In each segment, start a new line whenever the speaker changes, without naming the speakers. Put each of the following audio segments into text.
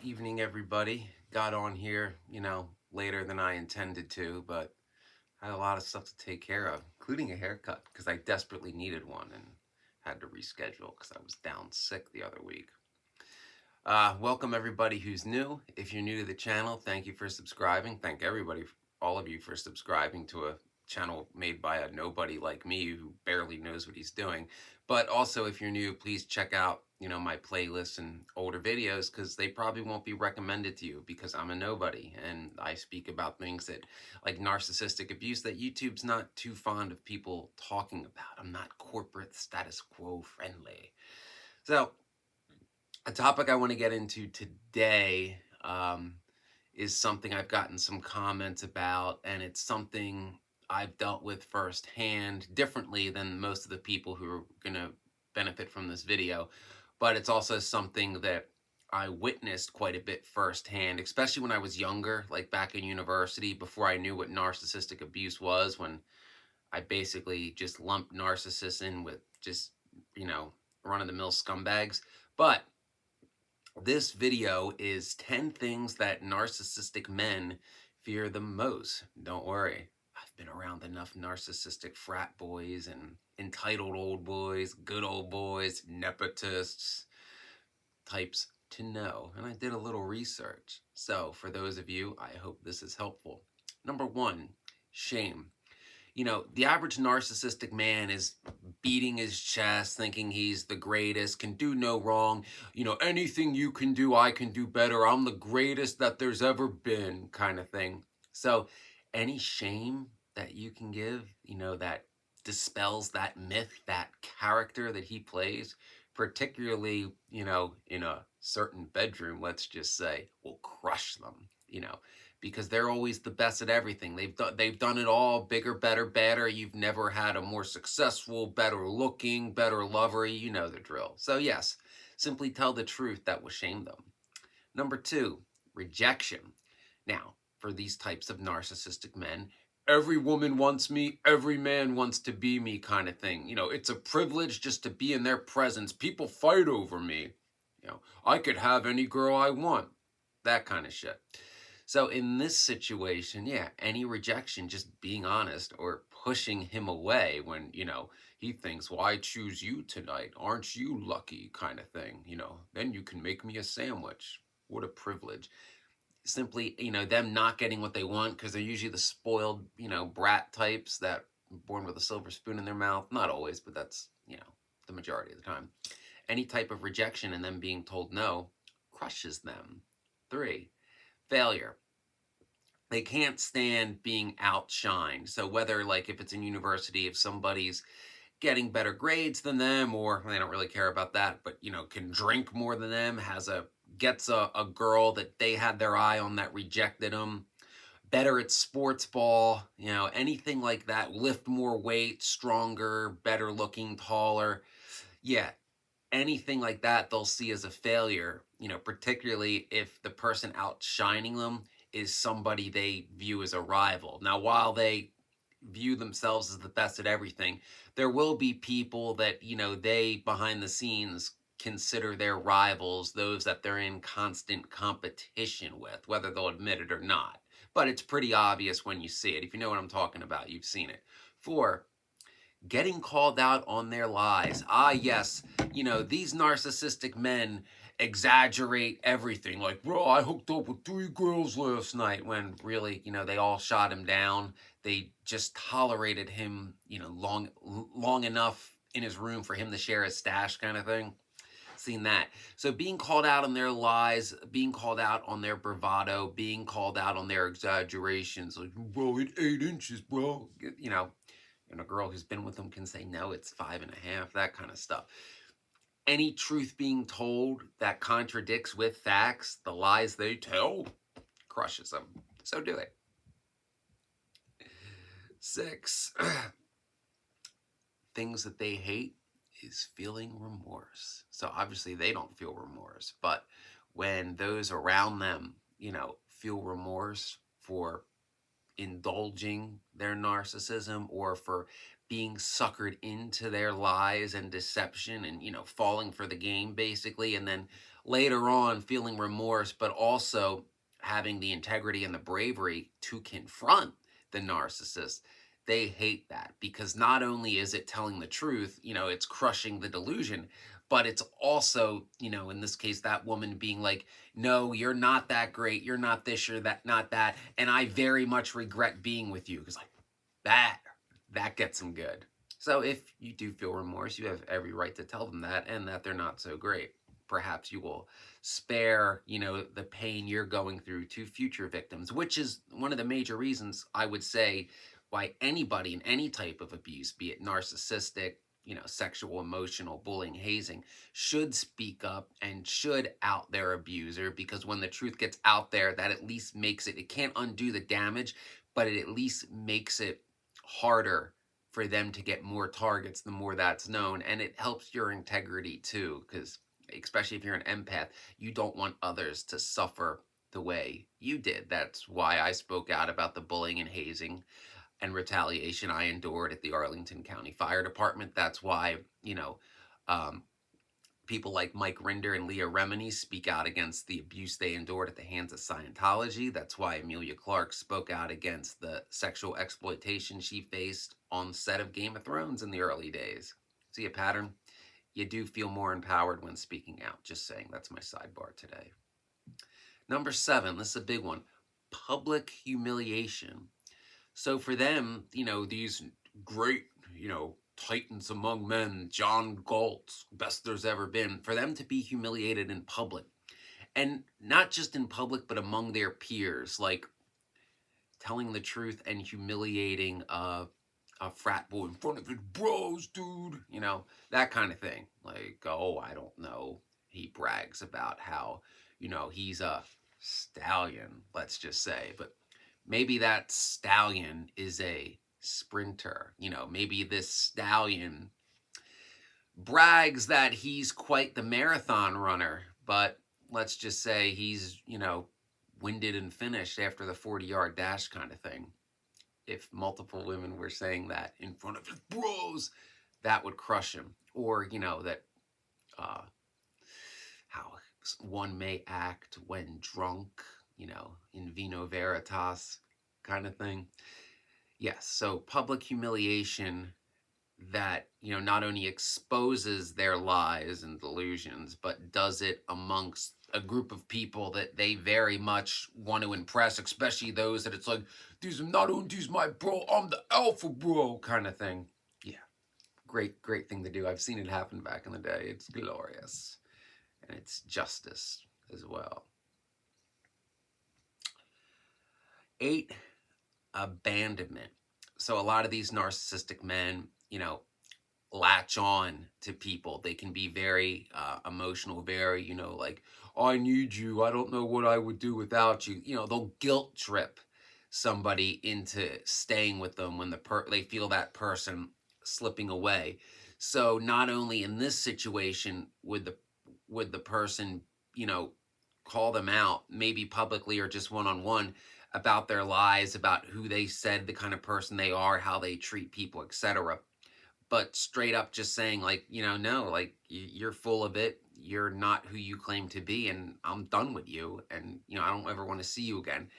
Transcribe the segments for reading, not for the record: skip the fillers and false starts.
Evening, everybody. Got on here, later than I intended to, but I had a lot of stuff to take care of, including a haircut, because I desperately needed one and had to reschedule because I was down sick the other week. Welcome, everybody who's new. If you're new to the channel, thank you for subscribing. Thank everybody, all of you, for subscribing to a channel made by a nobody like me who barely knows what he's doing. But also, if you're new, please check out, my playlists and older videos because they probably won't be recommended to you because I'm a nobody and I speak about things that, like narcissistic abuse, that YouTube's not too fond of people talking about. I'm not corporate status quo friendly. So, a topic I want to get into today is something I've gotten some comments about, and it's something I've dealt with firsthand differently than most of the people who are going to benefit from this video. But it's also something that I witnessed quite a bit firsthand, especially when I was younger, like back in university, before I knew what narcissistic abuse was, when I basically just lumped narcissists in with just, run-of-the-mill scumbags. But this video is 10 things that narcissistic men fear the most. Don't worry, I've been around enough narcissistic frat boys and entitled old boys, good old boys, nepotists types to know. And I did a little research. So for those of you, I hope this is helpful. Number one, shame. The average narcissistic man is beating his chest, thinking he's the greatest, can do no wrong. Anything you can do, I can do better. I'm the greatest that there's ever been, kind of thing. So, any shame that you can give, that dispels that myth, that character that he plays, particularly, in a certain bedroom, let's just say, will crush them, because they're always the best at everything. They've done it all, bigger, better, better. You've never had a more successful, better looking, better lover. You know the drill. So yes, simply tell the truth that will shame them. Number two, rejection. Now, for these types of narcissistic men, every woman wants me, every man wants to be me, kind of thing. It's a privilege just to be in their presence. People fight over me. I could have any girl I want. That kind of shit. So in this situation, yeah, any rejection, just being honest or pushing him away when, he thinks, well, I choose you tonight. Aren't you lucky, kind of thing, then you can make me a sandwich. What a privilege. Simply, them not getting what they want because they're usually the spoiled, brat types that born with a silver spoon in their mouth. Not always, but that's, the majority of the time. Any type of rejection and them being told no crushes them. 3, failure. They can't stand being outshined. So whether, like, if it's in university, if somebody's getting better grades than them, or they don't really care about that, but can drink more than them, gets a girl that they had their eye on that rejected them, better at sports ball, anything like that, lift more weight, stronger, better looking, taller. Yeah, anything like that they'll see as a failure, particularly if the person outshining them is somebody they view as a rival. Now, while they view themselves as the best at everything, there will be people that, they behind the scenes consider their rivals, those that they're in constant competition with, whether they'll admit it or not. But it's pretty obvious when you see it. If you know what I'm talking about, you've seen it. 4, getting called out on their lies. Ah, yes, these narcissistic men exaggerate everything. Like, bro, I hooked up with 3 girls last night, when really, they all shot him down. They just tolerated him, long enough in his room for him to share his stash, kind of thing. Seen that. So being called out on their lies, being called out on their bravado, being called out on their exaggerations, like, bro, it's 8 inches, bro. And a girl who's been with them can say, no, it's 5.5, that kind of stuff. Any truth being told that contradicts with facts, the lies they tell, crushes them. So do it. 6, things that they hate is feeling remorse. So obviously they don't feel remorse, but when those around them, feel remorse for indulging their narcissism or for being suckered into their lies and deception and, falling for the game, basically, and then later on feeling remorse, but also having the integrity and the bravery to confront the narcissist. They hate that because not only is it telling the truth, it's crushing the delusion, but it's also, in this case, that woman being like, no, you're not that great. You're not this, you're that, not that. And I very much regret being with you. Because like that, that gets them good. So if you do feel remorse, you have every right to tell them that and that they're not so great. Perhaps you will spare, the pain you're going through to future victims, which is one of the major reasons I would say why anybody in any type of abuse, be it narcissistic, sexual, emotional, bullying, hazing, should speak up and should out their abuser, because when the truth gets out there, that at least makes it can't undo the damage, but it at least makes it harder for them to get more targets the more that's known. And it helps your integrity too, because especially if you're an empath, you don't want others to suffer the way you did. That's why I spoke out about the bullying and hazing and retaliation I endured at the Arlington County Fire Department. That's why, um, people like Mike Rinder and Leah Remini speak out against the abuse they endured at the hands of Scientology. That's why Amelia Clark spoke out against the sexual exploitation she faced on the set of Game of Thrones in the early days. See a pattern? You do feel more empowered when speaking out. Just saying, that's my sidebar today. Number 7, this is a big one: public humiliation. So for them, these great, titans among men, John Galt, best there's ever been, for them to be humiliated in public, and not just in public, but among their peers, like telling the truth and humiliating a frat boy in front of his bros, dude, that kind of thing. Like, oh, I don't know. He brags about how, he's a stallion, let's just say, but maybe that stallion is a sprinter. Maybe this stallion brags that he's quite the marathon runner, but let's just say he's, winded and finished after the 40-yard dash kind of thing. If multiple women were saying that in front of his bros, that would crush him. Or, that how one may act when drunk, in vino veritas kind of thing. Yes, so public humiliation that, not only exposes their lies and delusions, but does it amongst a group of people that they very much want to impress, especially those that it's like, these are not only these my bro, I'm the alpha bro kind of thing. Yeah, great thing to do. I've seen it happen back in the day. It's glorious. And it's justice as well. 8, abandonment. So a lot of these narcissistic men, latch on to people. They can be very emotional, very, like, I need you. I don't know what I would do without you. They'll guilt trip somebody into staying with them when they feel that person slipping away. So not only in this situation would the person, call them out, maybe publicly or just one-on-one, about their lies, about who they said, the kind of person they are, how they treat people, etc., but straight up just saying, like, no, like, you're full of it, you're not who you claim to be, and I'm done with you, and I don't ever want to see you again.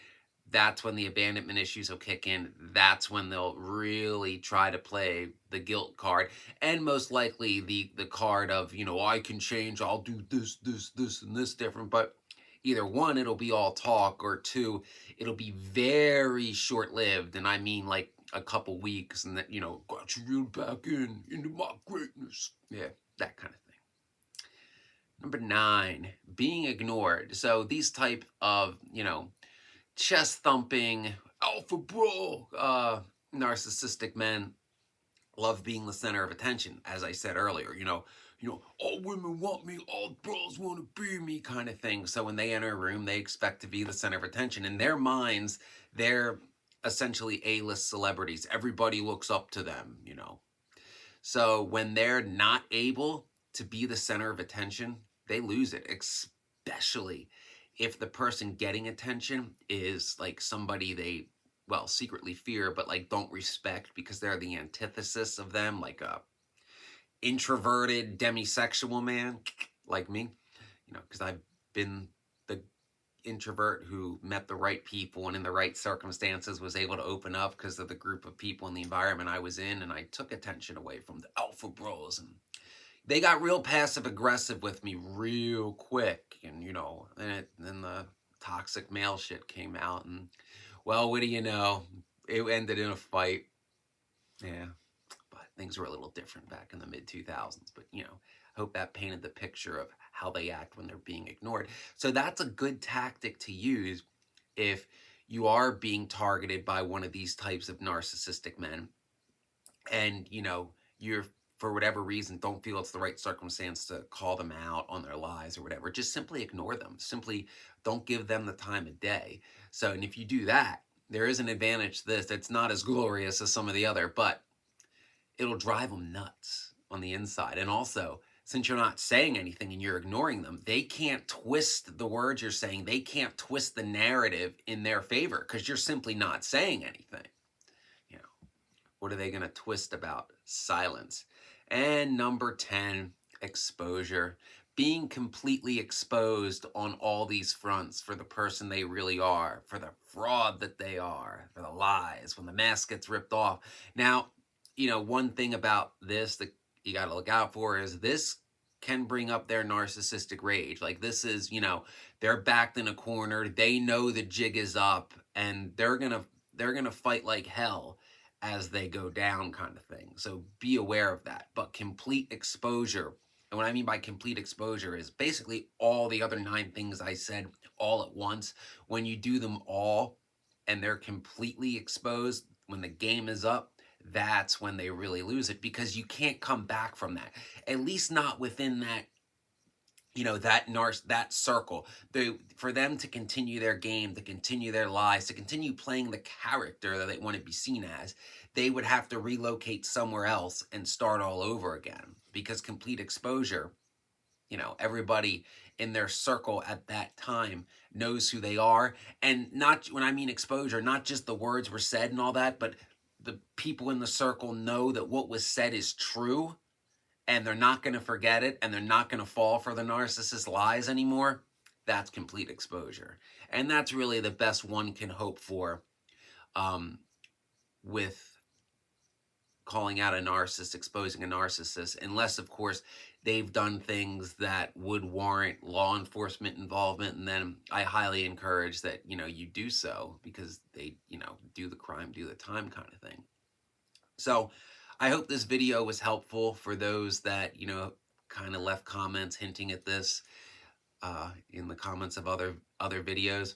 That's when the abandonment issues will kick in. That's when they'll really try to play the guilt card, and most likely the card of, I can change, I'll do this and this different. But either one, it'll be all talk, or two, it'll be very short-lived, and I mean like a couple weeks, and that, got you reeled back into my greatness. Yeah, that kind of thing. Number 9, being ignored. So these type of, chest thumping, alpha bro, narcissistic men love being the center of attention. As I said earlier, all women want me, all bros want to be me kind of thing. So when they enter a room, they expect to be the center of attention. In their minds, they're essentially A-list celebrities. Everybody looks up to them, So when they're not able to be the center of attention, they lose it, especially if the person getting attention is like somebody they, well, secretly fear, but like don't respect because they're the antithesis of them, like a introverted demisexual man like me. because I've been the introvert who met the right people and in the right circumstances was able to open up because of the group of people and the environment I was in, and I took attention away from the alpha bros, and they got real passive aggressive with me real quick, and then the toxic male shit came out, and well, what do you know, it ended in a fight. Yeah, but things were a little different back in the mid 2000s. But I hope that painted the picture of how they act when they're being ignored. So that's a good tactic to use if you are being targeted by one of these types of narcissistic men, and you're, for whatever reason, don't feel it's the right circumstance to call them out on their lies or whatever. Just simply ignore them. Simply don't give them the time of day. So, and if you do that, there is an advantage to this. It's not as glorious as some of the other, but it'll drive them nuts on the inside. And also, since you're not saying anything and you're ignoring them, they can't twist the words you're saying. They can't twist the narrative in their favor because you're simply not saying anything. What are they going to twist about? Silence. And number 10, exposure. Being completely exposed on all these fronts for the person they really are, for the fraud that they are, for the lies, when the mask gets ripped off. Now, one thing about this that you got to look out for is this can bring up their narcissistic rage. Like, this is, they're backed in a corner. They know the jig is up, and they're going to fight like hell as they go down, kind of thing. So be aware of that. But complete exposure, and what I mean by complete exposure is basically all the other 9 things I said all at once. When you do them all and they're completely exposed, when the game is up, that's when they really lose it, because you can't come back from that. At least not within that that circle. For them to continue their game, to continue their lies, to continue playing the character that they want to be seen as, they would have to relocate somewhere else and start all over again, because complete exposure, everybody in their circle at that time knows who they are. And not, when I mean exposure, not just the words were said and all that, but the people in the circle know that what was said is true, and they're not going to forget it, and they're not going to fall for the narcissist lies anymore. That's complete exposure. And that's really the best one can hope for with calling out a narcissist, exposing a narcissist, unless, of course, they've done things that would warrant law enforcement involvement. And then I highly encourage that, you do so, because they, do the crime, do the time kind of thing. So I hope this video was helpful for those that, kind of left comments hinting at this in the comments of other videos.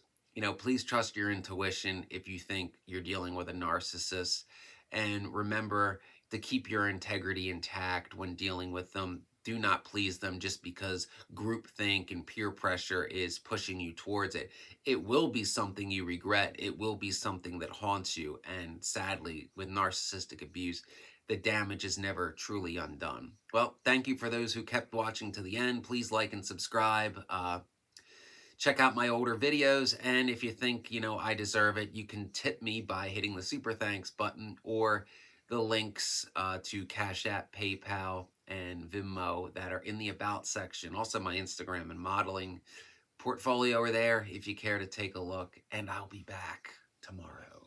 Please trust your intuition if you think you're dealing with a narcissist. And remember to keep your integrity intact when dealing with them. Do not please them just because groupthink and peer pressure is pushing you towards it. It will be something you regret. It will be something that haunts you. And sadly, with narcissistic abuse, the damage is never truly undone. Well, thank you for those who kept watching to the end. Please like and subscribe. Check out my older videos, and if you think, I deserve it, you can tip me by hitting the super thanks button, or the links to Cash App, PayPal, and Venmo that are in the About section. Also, my Instagram and modeling portfolio are there if you care to take a look, and I'll be back tomorrow.